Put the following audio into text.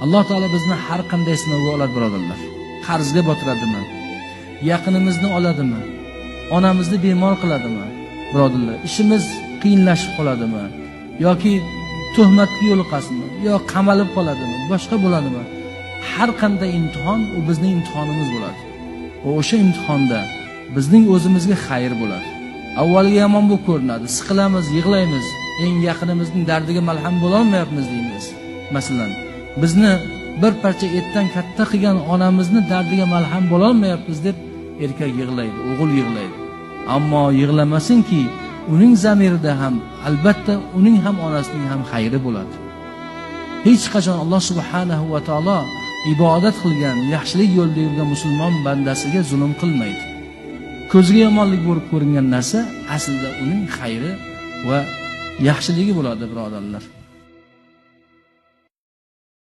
Alloh taolo bizni har qanday sinovga oladi, birodarlar. Qarzga botiradimi? Yaqinimizni oladimi? Onamizni bemor qiladimi? Birodarlar, ishimiz qiyinlashib qoladimi? Yoki tuhmatga yo'liqasizmi? Yo qamalib qoladimi? Boshqa bo'ladimi? Har qanday imtihon u bizning imtihonimiz bo'ladi. Va o'sha imtihonda bizning o'zimizga xayr bo'ladi. Avvaliga yomon bo'lib ko'rinadi. Siqilamiz, yig'laymiz. Eng yaqinimizning dardiga malham bo'la olmayapmiz deymiz. Masalan, bizni bir parcha etdan katta qilgan onamizni dardiga malham bo'la olmayapmiz deb erkak yig'laydi, o'g'il yig'laydi. Ammo yig'lamasinki, uning zamirida ham albatta uning ham onasining ham xayri bo'ladi. Hech qachon Alloh subhanahu va taolo ibodat qilgan, yaxshilik yo'lida yurgan musulmon bandasiga zulm qilmaydi. Ko'zga yomonlik bo'lib ko'ringan narsa aslida uning xayri va yaxshiligi bo'ladi, birodarlar.